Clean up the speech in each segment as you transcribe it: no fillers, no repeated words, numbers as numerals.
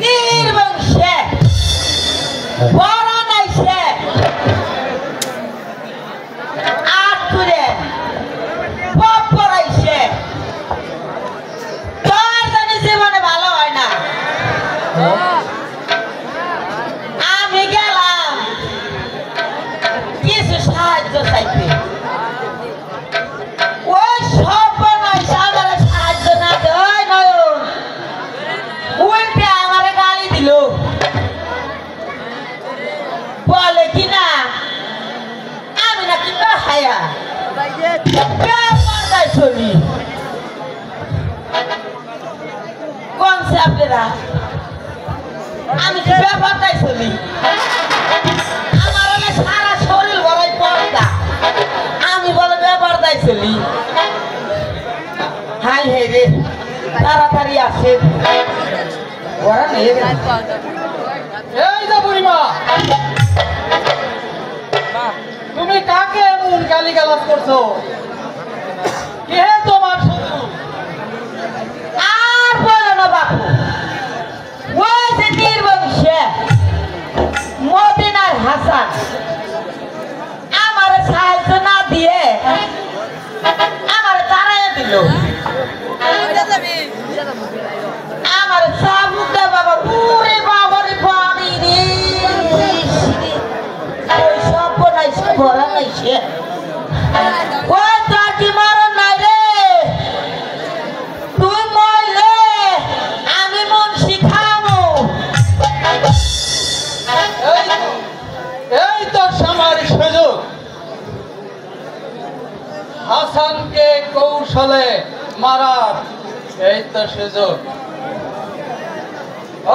নির্বংশে বড় নাইছে আর করে পপ করাইছে তোর জানি জীবনে ভালো হয় না আমি গেলাম কিছু সাহায্য চাইতে ওই সব বানাইছে আমার সাহায্য না দেয় নয়ন উল্টে আমার গালি দিল বলে কিনা আমি নাকি হায়া ব্যাপারটাই চলি কোন সে আপনারা আমি কি ব্যাপারটাই চলি আমার সারা শরীর বড়াই পড়তা আমি বলে ব্যাপারটাই চলি হাই হে রে তাড়াতাড়ি আসে ওরা নেই এই যে বুড়িমা তুমি কাকে এমন গালিগালাজ করছো কে তোমার শত্রু আর বলো না বাপু ওই যে নির্বংশে মদিনার হাসান আমার সাহায্য না দিয়ে আমার তাড়াইয়া দিল আমার সাবুকে বাবা পুরে বাবারে পানি রে ওই সব বনাইছে ভরা নাইছে ওই তার কি মারণ নাই রে তুই মরলে আমি মন শিখাবো এই তো আমার সুযোগ হাসানকে কৌশলে মারার এই তো সুযোগ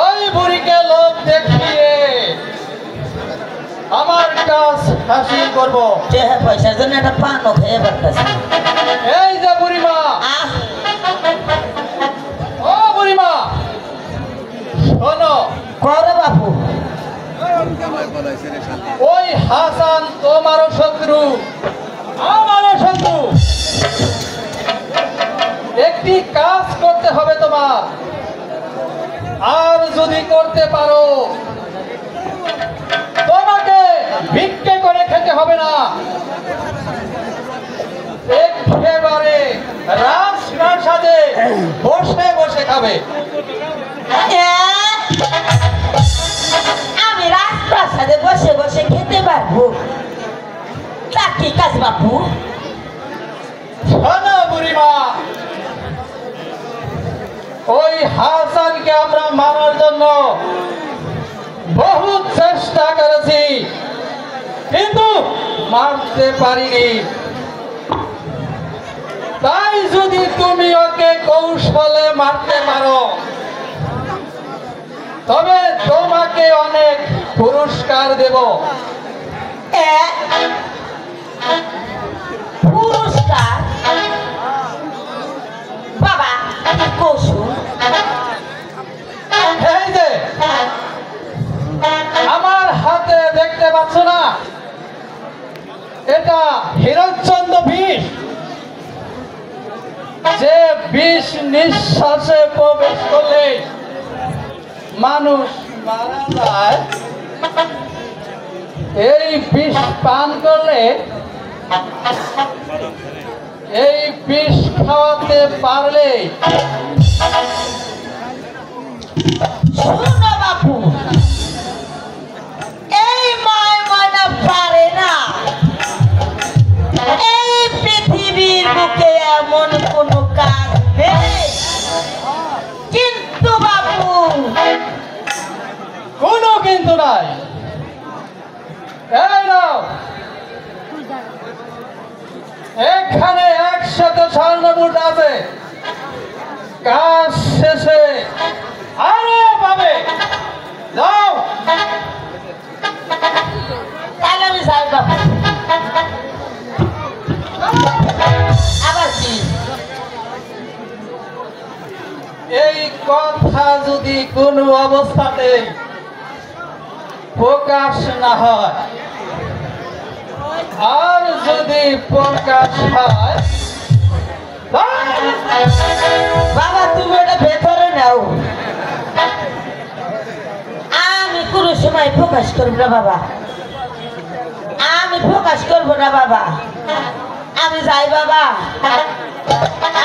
ওই বুড়িকে লোক দেখিয়ে আমার কাজ হাসিল করব পয়সার জন্য একটা পানও খেয়ে পারতেছে এই যে বুড়িমা ও বুড়িমা শোনো করে বাপু ওই হাসান তোমারও শত্রু আমারও শত্রু একটি কাজ করতে হবে তোমার আর যদি করতে পারো তোমাকে ভিক্ষে করে খেতে হবে না একেবারে রাজপ্রাসাদে বসে বসে খাবে আমি রাজপ্রাসাদে বসে বসে খেতে পারবো তা কি কাজ বাপু শোনো বুড়িমা ওই হাসানকে আমরা মারার জন্য বহুত চেষ্টা করেছি কিন্তু মারতে পারিনি তাই যদি তুমি ওকে কৌশলে মারতে পারো তবে তোমাকে অনেক পুরস্কার দেব পুরস্কার বাবা কৌশল এই যে আমার হাতে দেখতে পাচ্ছ না এটা হিরোচন্দ্র বিষ যে বিষ নিঃশ্বাসে প্রবেশ করলে মানুষ মারা যায় এই বিষ পান করলে এই বিষ খাওয়াতে পারলে শোনো বাপু এই মায় ময়না পারে না এই পৃথিবীর বুকে এমন কোনো কাজ নেই কিন্তু বাপু কোনো কিন্তু নাই এই নাও এখানে 100 স্বর্ণ মুদ্রা আছে কাজ শেষে আরো পাবে যাও তাহলে আমি যাই বাপু আবার কি এই কথা যদি কোনো অবস্থাতে প্রকাশ না হয় আর যদি প্রকাশ হয় বাবা প্রকাশ করব না বাবা, আমি প্রকাশ করব না বাবা। আমি যাই বাবা,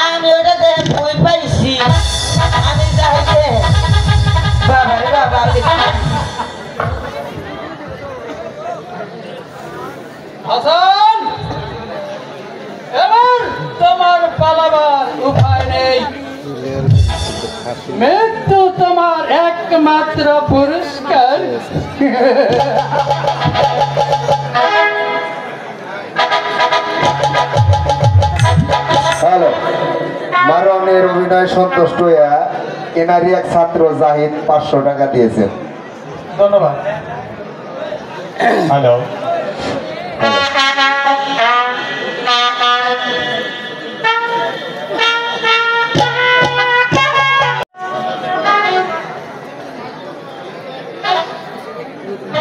আমি ওটা বই পাইছি, আমি যাই রে বাবা রে বাবা। হাসান, এবার তোমার পালাবার উপায় নেই। মৃত্যু তোমার একমাত্র পুরস্কার। হ্যালো, মারনের অভিনয় সন্তুষ্ট হইয়া এনারই এক ছাত্র জাহিদ 500 টাকা দিয়েছেন। ধন্যবাদ। হ্যালো,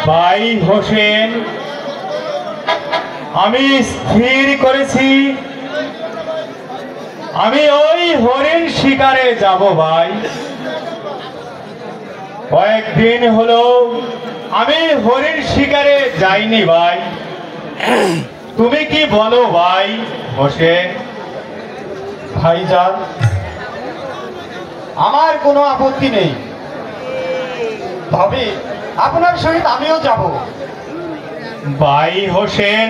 ভাই হোসেন, আমি স্থির করেছি আমি ওই হরিণ শিকারে যাব ভাই। কয়েকদিন হলো আমি হরিণ শিকারে যাইনি ভাই। তুমি কি বলো ভাই হোসেন? ভাইজান, আমার কোনো আপত্তি নেই, তবে আপনার সহিত আমিও যাব। ভাই হোসেন,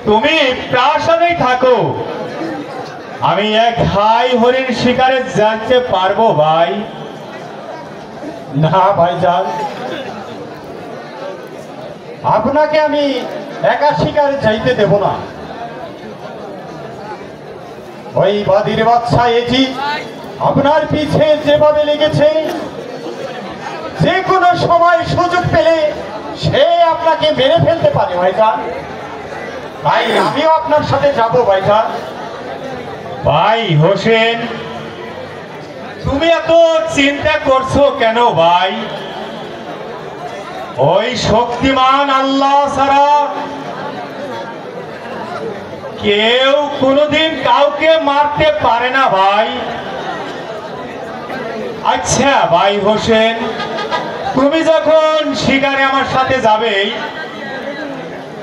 তুমি প্রাসাদেই থাকো, আমি এক হাই হরিণ শিকারে যেতে পারবো ভাই। না ভাইজান, আপনাকে আমি একা শিকারে যাইতে দেব না। ওই বাদির বাচ্চা এটি আপনার পিছে যেভাবে লেগেছে, যে কোনো সময় সুযোগ পেলে সে আপনাকে মেরে ফেলতে পারে ভাইজান। তাই আমিও আপনার সাথে যাব ভাইজান। ভাই হোসেন, তুমি এত চিন্তা করছো কেন ভাই? ওই শক্তিমান আল্লাহ ছাড়া কেউ কোনোদিন কাউকে মারতে পারে না ভাই। আচ্ছা ভাই হোসেন, তুমি যখন শিকারে আমার সাথে যাবে,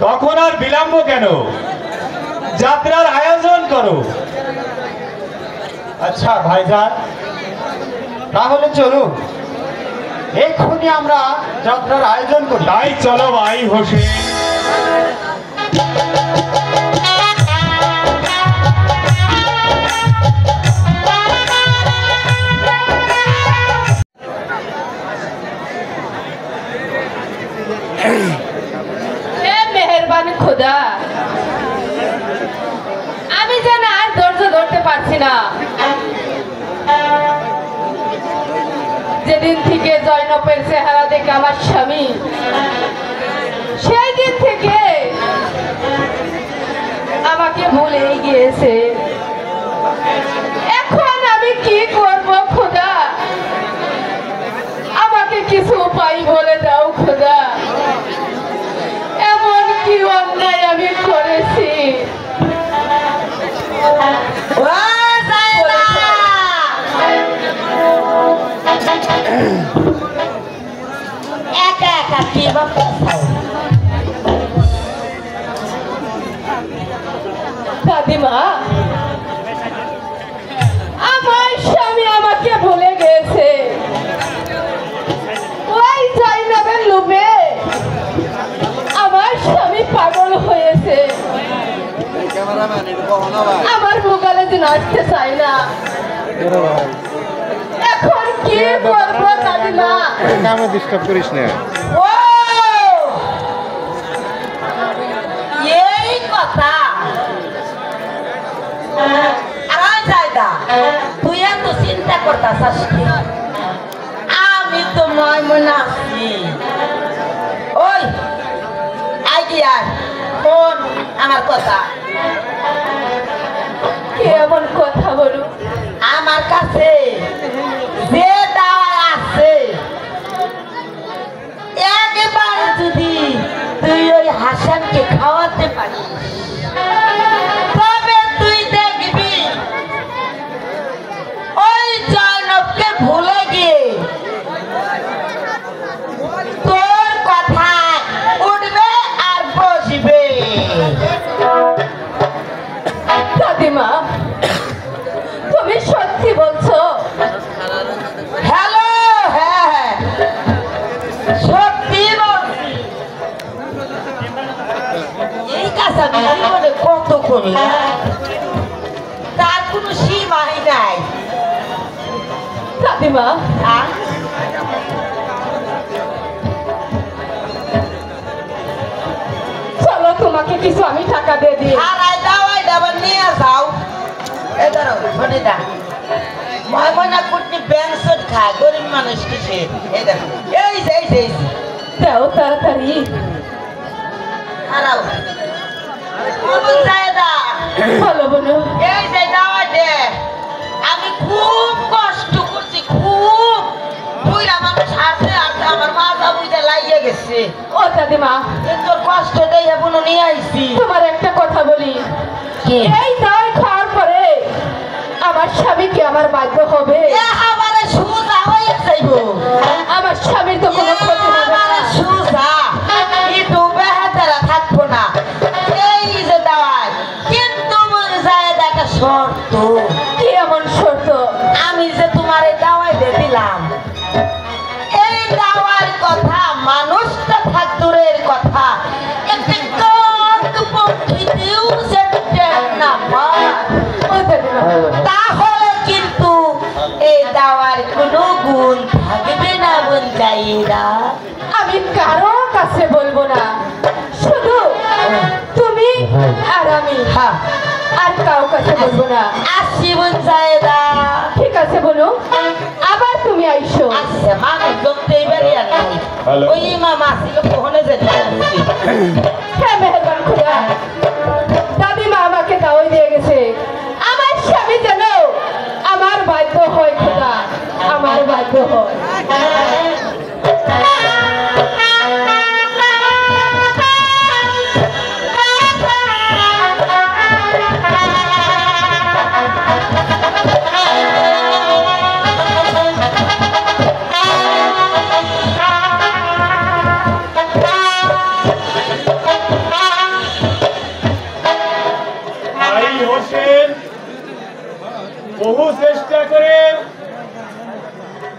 তখন আর বিলম্ব কেন? যাত্রার আয়োজন করো। আচ্ছা ভাইজান, তাহলে চলুন এক্ষুনি আমরা যাত্রার আয়োজন করি। তাই চলো ভাই হোসেন। মেহেরবান খোদা, আমি যেন আর ধৈর্য ধরতে পারছি না। যেদিন থেকে জয়নবের চেহারা দেখে আমার স্বামী, সেই দিন থেকে আমাকে ভুলেই গিয়েছে। এখন আমি কি করব খোদা? আমাকে কিছু উপায় বলে দাও খোদা। এমন কি অন্যায় আমি করেছি? একা একা কি বাবা দাদিমা, আমার স্বামী আমাকে ভুলে গেছে। ওই জয়নবের লোভে আমার স্বামী পাগল হয়েছে। আমার মোবাইলে দিন আসতে চাই না। এখন কি করবো দাদিমা? আমি ডিস্টার্ব করিস না। ও এই কথা। তুই এত চিন্তা করতাস, আমি তো মনে আছি। ওই আইডিয়ার কোন আমার কথা? কেমন কথা বলু? আমার কাছে যে দাওয়া আছে, একবারে যদি তুই ওই হাসানকে খাওয়াতে পারিস, তবে তুই দেখবি ওই জয়নবকে ভুলে গিয়ে করি না তার কোনো সীমাই নাই দাদিমা আর চলো তোমাকে কিছু আমি টাকা দিয়ে দিই হারাই দাওয়াই ডাবার নিয়ে যাও এ ধরো শোনে দা ময়মনা কুটনি ব্যাংসট খায় গরিব মানুষ কিসে এই দেখো এই যে এই যে এই যে। দাও তাড়াতাড়ি হারাও বলুন জায়দা বলো বলো এই যে দাওয়াই দে আমি খুব কষ্ট করছি খুব বুইরা মানুষ হাতে হাতে আমার মাথা বুঝতে লাগিয়ে গেছে ও দাদিমা তোর কষ্ট দিয়ে বুনো নিয়ে আইছি তোমার একটা কথা বলি কি? এই দাওয়াই খাওয়ার পরে আমার স্বামীকে আমার বাধ্য হবে এ আমারে সুজা হয়ে যাইবো আমার স্বামীর তো কোনো ক্ষতি হবে না আমারে সুজা একটু বেহাতেরা থাকবো না এই যে দাওয়াই কিন্তু মনে যায় একটা শর্ত কি এমন শর্ত আমি যে তোমার এই দাওয়াই দিয়ে দিলাম এই দাওয়ার কথা মানুষটা থাক দূরের কথা একটি কাক পক্ষীতেও যেতে না পায় ও দাদিমা তাহলে কিন্তু এই দাওয়ার কোনো গুণ থাকবে না বোন যাইরা আমি কারো কাছে বলবো না শুধু তুমি আর আমি হ্যাঁ আর কারো কাছে বলবো না আসি বোন যাইরা ঠিক আছে বলো আবার তুমি আইসো আচ্ছা মানুষ জমতে এবারে আর নাই Hello. ওই মামা ছিল কোহনে যেতে হ্যাঁ মেহরবান খুদা দাদিমা আমাকে দাওয়াই দিয়ে গেছে আমার স্বামী যেন আমার বাধ্য হয় খুদা আমার বাধ্য হয় ভাই হোসেন বহু চেষ্টা করে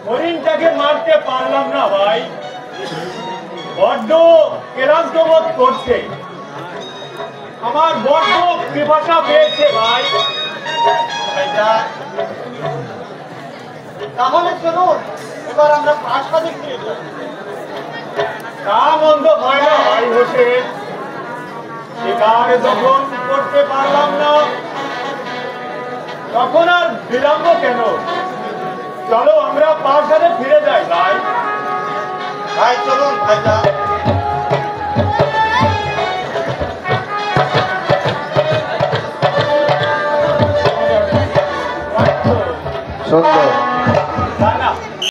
হরিণটাকে মারতে পারলাম না ভাই বড্ড ক্লান্ত বোধ করছে আমার বড্ড পিপাসা পেয়েছে ভাই তাহলে চলুন এবার আমরা প্রাসাদে ফিরে যাই তা মন্দ হয় না ভাই হোসেন শিকার যখন করতে পারলাম না তখন আর বিলম্ব কেন চলো আমরা প্রাসাদে ফিরে যাই ভাই ভাই চলুন ভাইটা